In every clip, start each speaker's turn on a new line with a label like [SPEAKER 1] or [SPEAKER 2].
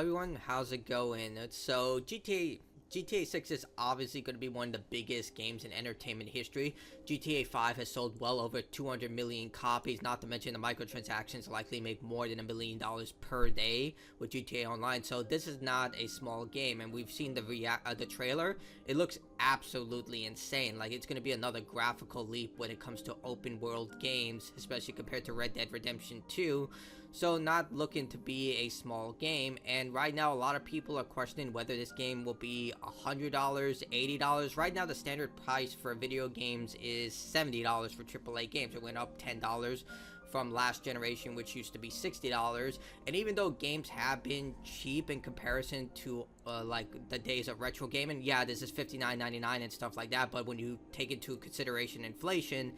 [SPEAKER 1] everyone, how's it going? So GTA 6 is obviously going to be one of the biggest games in entertainment history. GTA 5 has sold well over 200 million copies, not to mention the microtransactions likely make more than $1 million per day with GTA Online. So this is not a small game, and we've seen the trailer. It looks absolutely insane. Like, it's going to be another graphical leap when it comes to open world games, especially compared to Red Dead Redemption 2. So not looking to be a small game, and right now a lot of people are questioning whether this game will be $100, $80. Right now the standard price for video games is $70 for AAA games. It went up $10 from last generation, which used to be $60. And even though games have been cheap in comparison to like the days of retro gaming, yeah, this is $59.99 and stuff like that, but when you take into consideration inflation,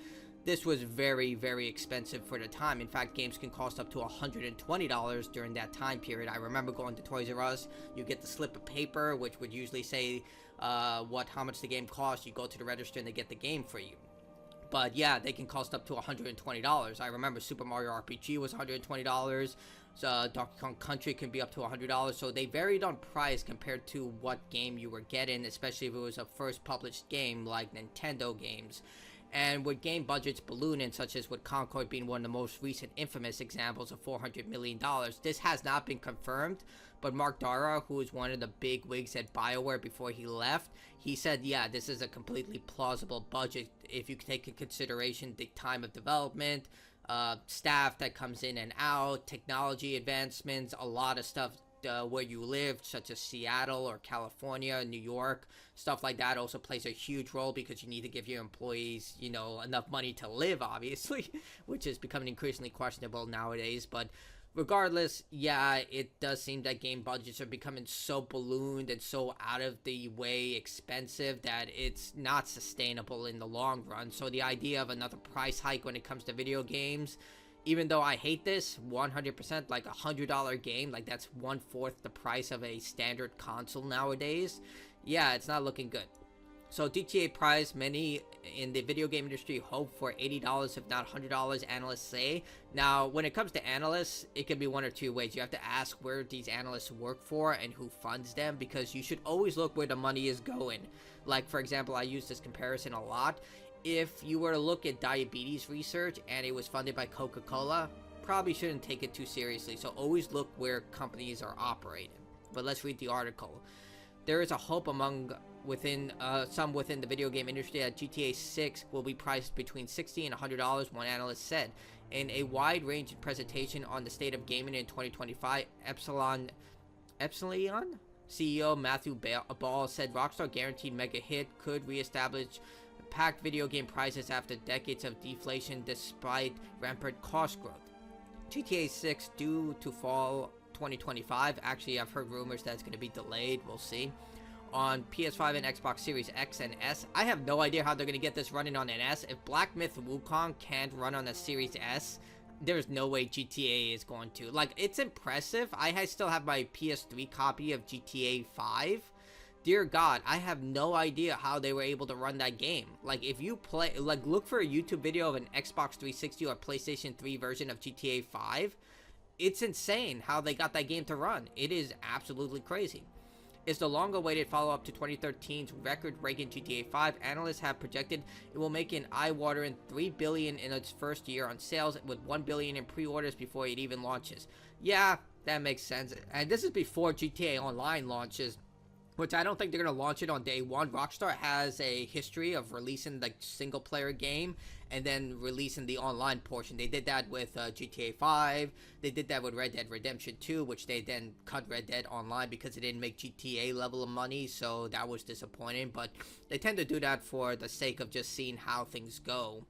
[SPEAKER 1] this was very, very expensive for the time. In fact, games can cost up to $120 during that time period. I remember going to Toys R Us. You get the slip of paper, which would usually say how much the game costs. You go to the register and they get the game for you. But yeah, they can cost up to $120. I remember Super Mario RPG was $120. So Donkey Kong Country can be up to $100. So they varied on price compared to what game you were getting, especially if it was a first published game like Nintendo games. And with game budgets ballooning, such as with Concord being one of the most recent infamous examples of $400 million, this has not been confirmed, but Mark Dara, who is one of the big wigs at BioWare before he left, he said, yeah, this is a completely plausible budget if you take into consideration the time of development, staff that comes in and out, technology advancements, a lot of stuff where you live, such as Seattle or California, New York, stuff like that also plays a huge role because you need to give your employees, enough money to live, obviously, which is becoming increasingly questionable nowadays. But regardless, yeah, it does seem that game budgets are becoming so ballooned and so out of the way expensive that it's not sustainable in the long run. So the idea of another price hike when it comes to video games, even though I hate this, 100%, like $100 game, like that's 1/4 the price of a standard console nowadays. Yeah, it's not looking good. So GTA price, many in the video game industry hope for $80, if not $100, analysts say. Now, when it comes to analysts, it can be one or two ways. You have to ask where these analysts work for and who funds them, because you should always look where the money is going. Like, for example, I use this comparison a lot. If you were to look at diabetes research and it was funded by Coca-Cola, probably shouldn't take it too seriously. So always look where companies are operating. But let's read the article. There is a hope some within the video game industry that GTA 6 will be priced between $60 and $100, one analyst said. In a wide-ranging presentation on the state of gaming in 2025, Epsilon CEO Matthew Ball said Rockstar guaranteed mega hit could reestablish packed video game prices after decades of deflation despite rampant cost growth. GTA 6 due to fall 2025. Actually, I've heard rumors that it's going to be delayed. We'll see. On PS5 and Xbox Series X and S. I have no idea how they're going to get this running on an S. If Black Myth Wukong can't run on a Series S, there's no way GTA is going to. Like, it's impressive. I still have my PS3 copy of GTA 5. Dear God, I have no idea how they were able to run that game. Like, if you play, like, look for a YouTube video of an Xbox 360 or PlayStation 3 version of GTA 5. It's insane how they got that game to run. It is absolutely crazy. It's the long-awaited follow-up to 2013's record-breaking GTA 5. Analysts have projected it will make an eye-watering $3 billion in its first year on sales, with $1 billion in pre-orders before it even launches. Yeah, that makes sense. And this is before GTA Online launches, which I don't think they're going to launch it on day one. Rockstar has a history of releasing the single-player game and then releasing the online portion. They did that with GTA 5. They did that with Red Dead Redemption 2, which they then cut Red Dead Online because it didn't make GTA level of money, so that was disappointing. But they tend to do that for the sake of just seeing how things go.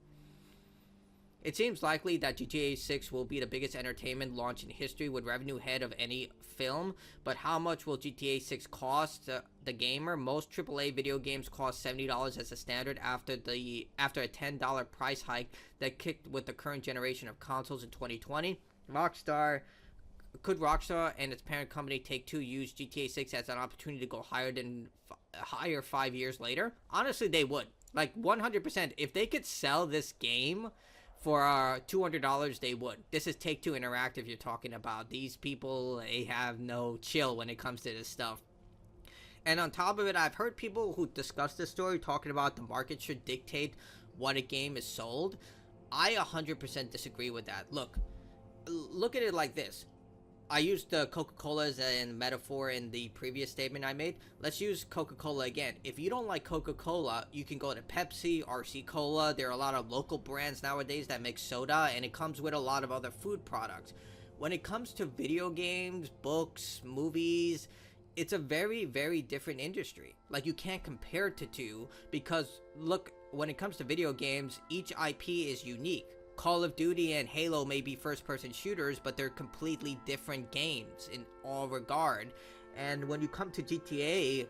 [SPEAKER 1] It seems likely that GTA 6 will be the biggest entertainment launch in history, with revenue ahead of any film. But how much will GTA 6 cost the gamer? Most AAA video games cost $70 as a standard after a $10 price hike that kicked with the current generation of consoles in 2020. Could Rockstar and its parent company Take-Two use GTA 6 as an opportunity to go higher 5 years later? Honestly, they would. Like, 100%. If they could sell this game For $200, they would. This is Take-Two Interactive you're talking about. These people, they have no chill when it comes to this stuff. And on top of it, I've heard people who discuss this story talking about the market should dictate what a game is sold. I 100% disagree with that. Look at it like this. I used the Coca-Cola as a metaphor in the previous statement I made. Let's use Coca-Cola again. If you don't like Coca-Cola, you can go to Pepsi, RC Cola. There are a lot of local brands nowadays that make soda, and it comes with a lot of other food products. When it comes to video games, books, movies, it's a very, very different industry. Like, you can't compare it to two because, look, when it comes to video games, each IP is unique. Call of Duty and Halo may be first-person shooters, but they're completely different games in all regard. And when you come to GTA,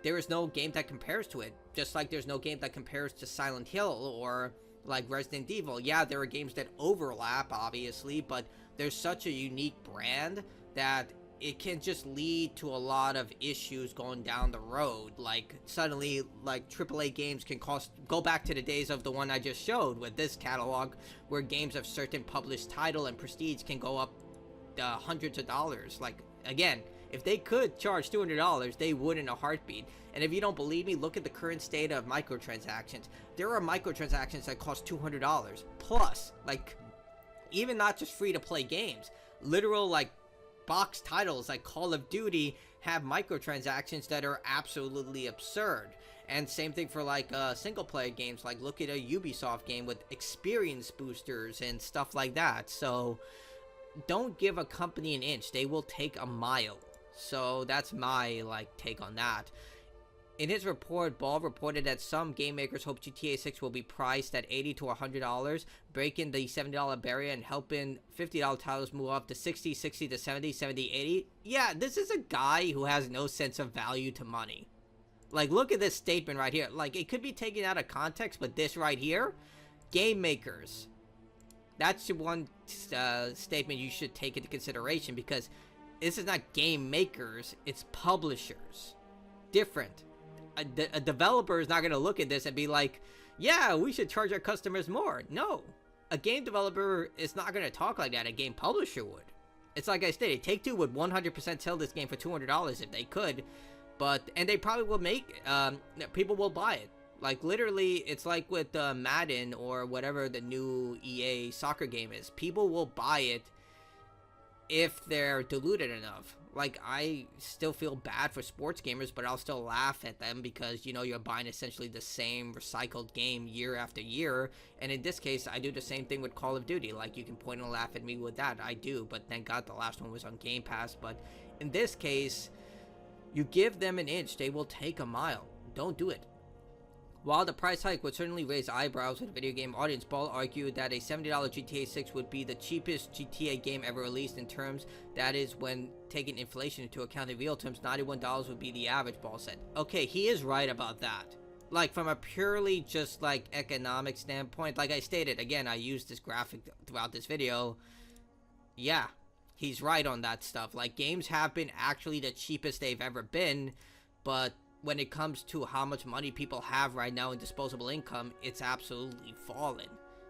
[SPEAKER 1] there is no game that compares to it. Just like there's no game that compares to Silent Hill or like Resident Evil. Yeah, there are games that overlap, obviously, but there's such a unique brand that it can just lead to a lot of issues going down the road. Like, suddenly, like, AAA games can go back to the days of the one I just showed with this catalog, where games of certain published title and prestige can go up hundreds of dollars. Like, again, if they could charge $200, they would in a heartbeat. And if you don't believe me, look at the current state of microtransactions. There are microtransactions that cost $200 plus. Like, even not just free-to-play games. Literal, like, box titles like Call of Duty have microtransactions that are absolutely absurd. And same thing for like single player games, like look at a Ubisoft game with experience boosters and stuff like that. So don't give a company an inch, they will take a mile. So that's my like take on that. In his report, Ball reported that some game makers hope GTA 6 will be priced at $80 to $100, breaking the $70 barrier and helping $50 titles move up to $60, $60 to $70, $70, $80. Yeah, this is a guy who has no sense of value to money. Like, look at this statement right here. Like, it could be taken out of context, but this right here, game makers. That's the one statement you should take into consideration, because this is not game makers, it's publishers. Different. A developer is not going to look at this and be like, yeah, we should charge our customers more. No. A game developer is not going to talk like that. A game publisher would. It's like I stated, Take-Two would 100% sell this game for $200 if they could. And they probably will make, people will buy it. Like, literally, it's like with Madden or whatever the new EA soccer game is. People will buy it if they're diluted enough. Like, I still feel bad for sports gamers, but I'll still laugh at them because, you know, you're buying essentially the same recycled game year after year. And in this case, I do the same thing with Call of Duty. Like, you can point and laugh at me with that. I do, but thank God the last one was on Game Pass. But in this case, you give them an inch, they will take a mile. Don't do it. While the price hike would certainly raise eyebrows with the video game audience, Ball argued that a $70 GTA 6 would be the cheapest GTA game ever released in terms, that is, when taking inflation into account in real terms, $91 would be the average, Ball said. Okay, he is right about that. Like, from a purely just, like, economic standpoint, like I stated, again, I used this graphic throughout this video. Yeah, he's right on that stuff. Like, games have been actually the cheapest they've ever been, but when it comes to how much money people have right now in disposable income, it's absolutely fallen.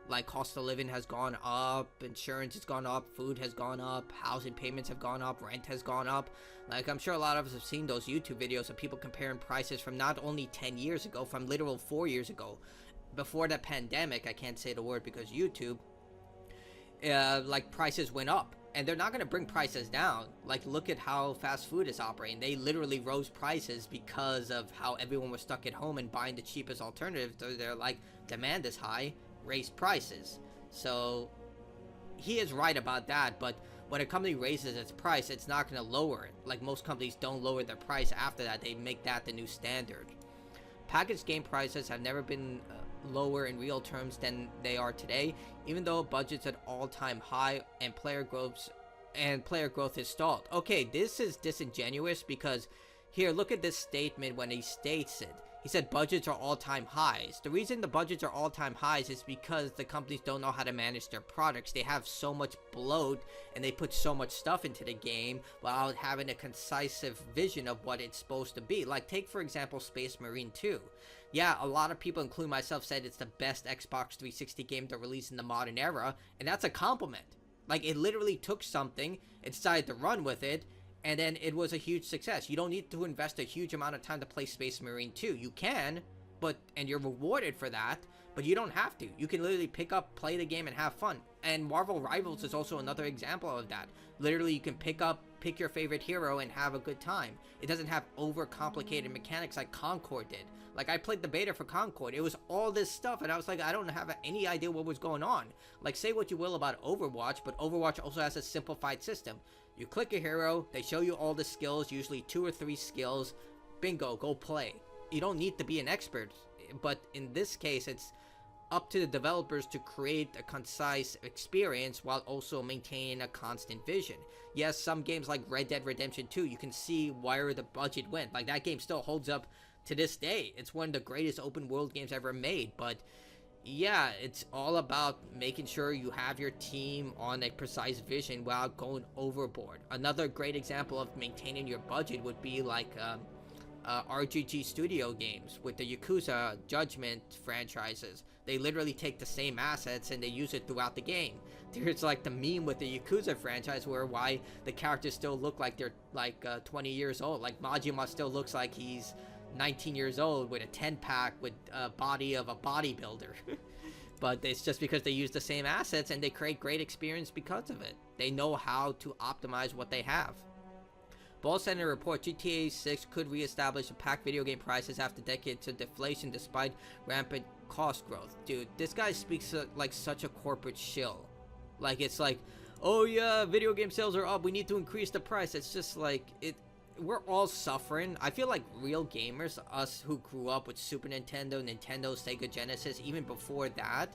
[SPEAKER 1] Like, cost of living has gone up, insurance has gone up, food has gone up, housing payments have gone up, rent has gone up. Like, I'm sure a lot of us have seen those YouTube videos of people comparing prices from not only 10 years ago, from literal 4 years ago. Before the pandemic, I can't say the word because YouTube, like, prices went up. And they're not going to bring prices down. Like, look at how fast food is operating. They literally rose prices because of how everyone was stuck at home and buying the cheapest alternative. So they're like, demand is high, raise prices. So he is right about that. But when a company raises its price, it's not going to lower it. Like, most companies don't lower their price after that. They make that the new standard. Packaged game prices have never been lower in real terms than they are today, even though budgets at all-time high and player growth is stalled. Okay, this is disingenuous because here, look at this statement when he states it. He said budgets are all-time highs. The reason the budgets are all-time highs is because the companies don't know how to manage their products. They have so much bloat and they put so much stuff into the game without having a concise vision of what it's supposed to be. Like, take for example Space Marine 2. Yeah, a lot of people, including myself, said it's the best Xbox 360 game to release in the modern era, and that's a compliment. Like, it literally took something, it decided to run with it, and then it was a huge success. You don't need to invest a huge amount of time to play Space Marine 2. You can, and you're rewarded for that, but you don't have to. You can literally pick up, play the game, and have fun. And Marvel Rivals is also another example of that. Literally, you can pick your favorite hero and have a good time. It doesn't have overcomplicated mechanics like Concord did. Like, I played the beta for Concord. It was all this stuff, and I was like, I don't have any idea what was going on. Like, say what you will about Overwatch, but Overwatch also has a simplified system. You click a hero, they show you all the skills, usually 2 or 3 skills. Bingo, go play. You don't need to be an expert, but in this case, it's up to the developers to create a concise experience while also maintaining a constant vision. Yes, some games like Red Dead Redemption 2, you can see where the budget went. Like, that game still holds up to this day. It's one of the greatest open world games ever made, but yeah, it's all about making sure you have your team on a precise vision without going overboard. Another great example of maintaining your budget would be like RGG Studio games with the Yakuza Judgment franchises. They literally take the same assets and they use it throughout the game. There's like the meme with the Yakuza franchise why the characters still look like they're like 20 years old. Like Majima still looks like he's 19 years old with a 10-pack with a body of a bodybuilder. But it's just because they use the same assets and they create great experience because of it. They know how to optimize what they have. Ball sent a report GTA 6 could reestablish the packed video game prices after decades of deflation despite rampant cost growth. Dude, this guy speaks like such a corporate shill. Like, it's like, oh yeah, video game sales are up, we need to increase the price. It's just like, we're all suffering. I feel like real gamers, us who grew up with Super Nintendo, Sega Genesis, even before that,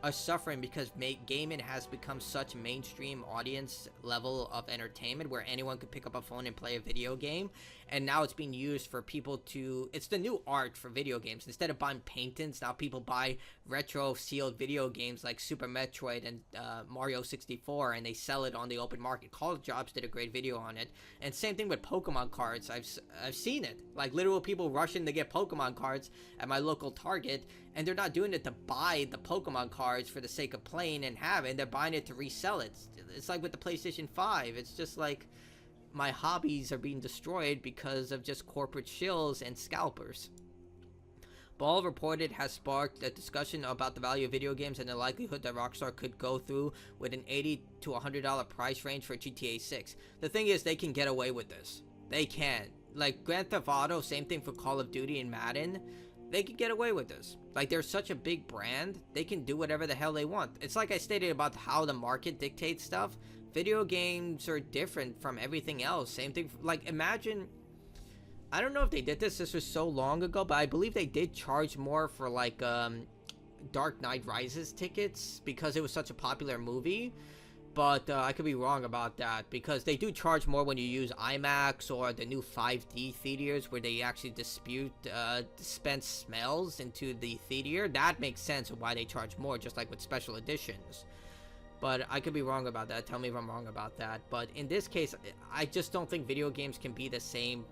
[SPEAKER 1] are suffering because gaming has become such mainstream audience level of entertainment where anyone could pick up a phone and play a video game, and now it's being used for people to, it's the new art for video games. Instead of buying paintings, now people buy retro sealed video games like Super Metroid and Mario 64, and they sell it on the open market. College Jobs did a great video on it, and same thing with Pokemon cards. I've seen it, like literal people rushing to get Pokemon cards at my local Target, and they're not doing it to buy the Pokemon cards for the sake of playing and having. They're buying it to resell it. It's like with the PlayStation 5. It's just like my hobbies are being destroyed because of just corporate shills and scalpers. Ball reported has sparked a discussion about the value of video games and the likelihood that Rockstar could go through with an $80 to $100 price range for GTA 6. The thing is, they can get away with this. They can. Like Grand Theft Auto, same thing for Call of Duty and Madden. They can get away with this. Like, they're such a big brand, they can do whatever the hell they want. It's like I stated about how the market dictates stuff. Video games are different from everything else. Same thing, like, imagine, I don't know if they did this was so long ago, but I believe they did charge more for, like, Dark Knight Rises tickets because it was such a popular movie. But I could be wrong about that, because they do charge more when you use IMAX or the new 5D theaters where they actually dispense smells into the theater. That makes sense of why they charge more, just like with special editions. But I could be wrong about that. Tell me if I'm wrong about that. But in this case, I just don't think video games can be the same,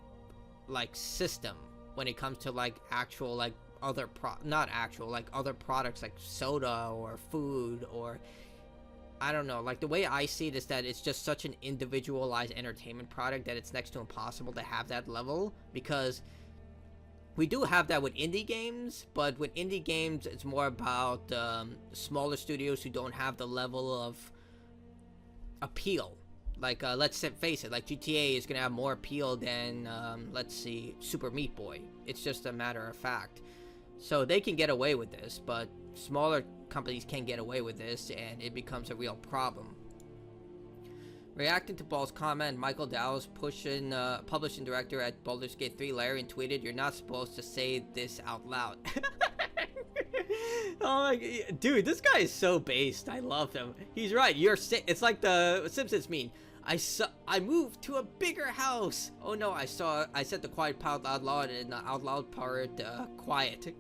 [SPEAKER 1] like, system when it comes to, like, actual, like, other other products like soda or food or, I don't know, like, the way I see it is that it's just such an individualized entertainment product that it's next to impossible to have that level, because we do have that with indie games, but with indie games it's more about smaller studios who don't have the level of appeal. Like, let's face it, like, GTA is gonna have more appeal than, let's see, Super Meat Boy. It's just a matter of fact. So they can get away with this, but smaller companies can't get away with this, and it becomes a real problem. Reacting to Ball's comment, Michael Dowles, publishing director at Baldur's Gate 3, Larian tweeted, "You're not supposed to say this out loud." Oh my god, dude, this guy is so based. I love him. He's right. It's like the Simpsons meme. I moved to a bigger house. Oh no, I said the quiet part out loud and the out loud part quiet.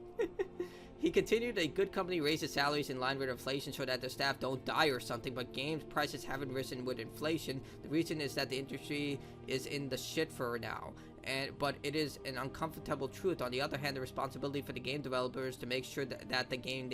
[SPEAKER 1] He continued, a good company raises salaries in line with inflation so that their staff don't die or something, but games prices haven't risen with inflation. The reason is that the industry is in the shit for now. But it is an uncomfortable truth. On the other hand, the responsibility for the game developers to make sure that the game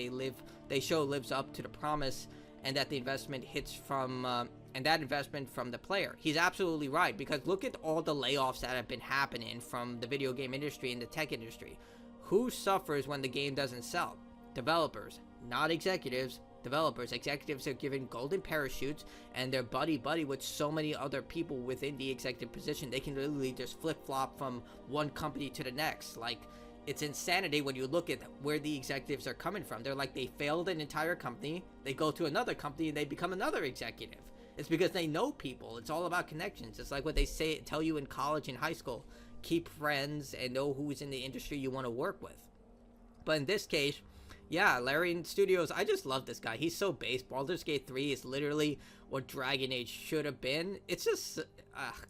[SPEAKER 1] they show lives up to the promise, and that the investment hits from and that investment from the player. He's absolutely right, because look at all the layoffs that have been happening from the video game industry and the tech industry. Who suffers when the game doesn't sell? Developers, not executives. Developers. Executives are given golden parachutes, and they're buddy with so many other people within the executive position. They can literally just flip-flop from one company to the next. Like, it's insanity when you look at where the executives are coming from. They're like, they failed an entire company, they go to another company, and they become another executive. It's because they know people. It's all about connections. It's like what they tell you in college and high school. Keep friends and know who's in the industry you want to work with. But in this case, yeah, Larian Studios, I just love this guy. He's so base. Baldur's Gate 3 is literally what Dragon Age should have been. It's just,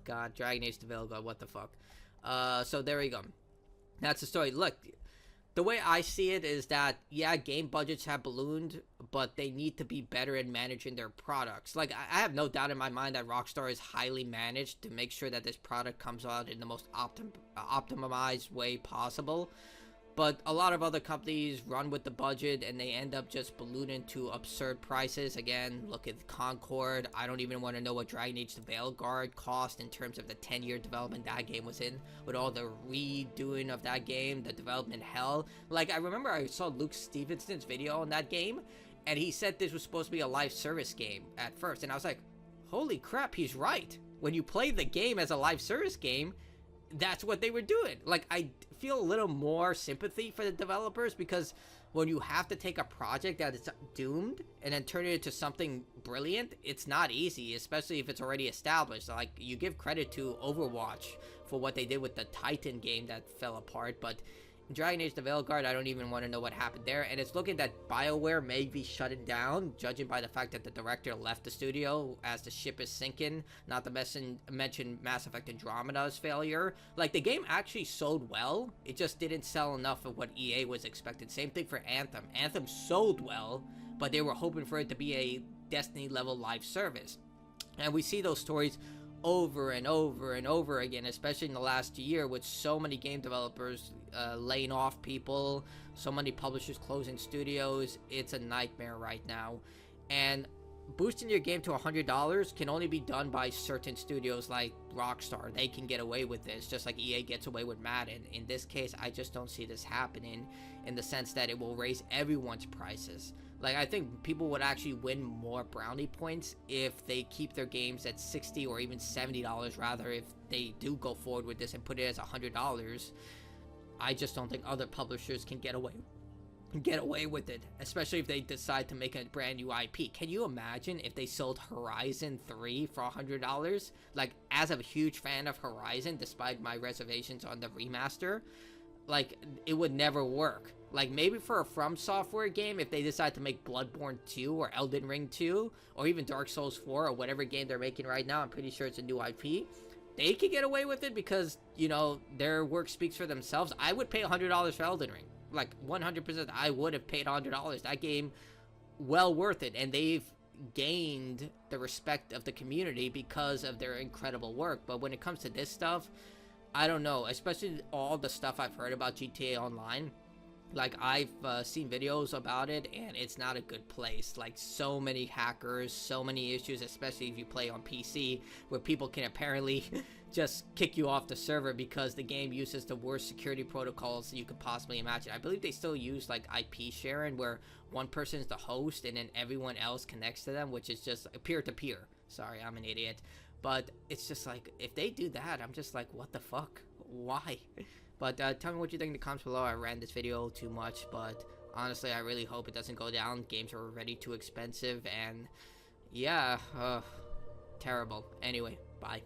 [SPEAKER 1] God, Dragon Age to Veilguard, what the fuck. So there we go. That's the story. Look, the way I see it is that, yeah, game budgets have ballooned, but they need to be better at managing their products. Like, I have no doubt in my mind that Rockstar is highly managed to make sure that this product comes out in the most optimized way possible. But a lot of other companies run with the budget and they end up just ballooning to absurd prices. Again, look at Concord. I don't even want to know what Dragon Age the Veilguard cost in terms of the 10-year development that game was in. With all the redoing of that game, the development hell. Like, I remember I saw Luke Stevenson's video on that game, and he said this was supposed to be a live service game at first. And I was like, holy crap, he's right. When you play the game as a live service game, that's what they were doing. Like, I feel a little more sympathy for the developers, because when you have to take a project that is doomed and then turn it into something brilliant, it's not easy, especially if it's already established. Like, you give credit to Overwatch for what they did with the Titan game that fell apart, but Dragon Age the Veilguard, I don't even want to know what happened there. And it's looking that BioWare may be shutting down, judging by the fact that the director left the studio as the ship is sinking. Not to mention Mass Effect Andromeda's failure. Like, the game actually sold well, it just didn't sell enough of what EA was expecting. Same thing for Anthem. Anthem sold well, but they were hoping for it to be a Destiny level live service. And we see those stories over and over and over again, especially in the last year, with so many game developers laying off people, so many publishers closing studios. It's a nightmare right now. And boosting your game to $100 can only be done by certain studios like Rockstar. They can get away with this, just like EA gets away with Madden. In this case, I just don't see this happening, in the sense that it will raise everyone's prices. Like, I think people would actually win more brownie points if they keep their games at $60 or even $70, rather, if they do go forward with this and put it as $100. I just don't think other publishers can get away with it, especially if they decide to make a brand new IP. Can you imagine if they sold Horizon 3 for $100? Like, as a huge fan of Horizon, despite my reservations on the remaster, like, it would never work. Like, maybe for a From Software game, if they decide to make Bloodborne 2 or Elden Ring 2 or even Dark Souls 4 or whatever game they're making right now, I'm pretty sure it's a new IP, they could get away with it because, you know, their work speaks for themselves. I would pay $100 for Elden Ring. Like, 100% I would have paid $100. That game, well worth it. And they've gained the respect of the community because of their incredible work. But when it comes to this stuff, I don't know. Especially all the stuff I've heard about GTA Online. Like, I've seen videos about it, and it's not a good place. Like, so many hackers, so many issues, especially if you play on PC, where people can apparently just kick you off the server because the game uses the worst security protocols you could possibly imagine. I believe they still use, like, IP sharing, where one person is the host, and then everyone else connects to them, which is just peer-to-peer. Sorry, I'm an idiot. But it's just like, if they do that, I'm just like, what the fuck? Why? But tell me what you think in the comments below. I ran this video too much, but honestly, I really hope it doesn't go down. Games are already too expensive, and yeah, terrible. Anyway, bye.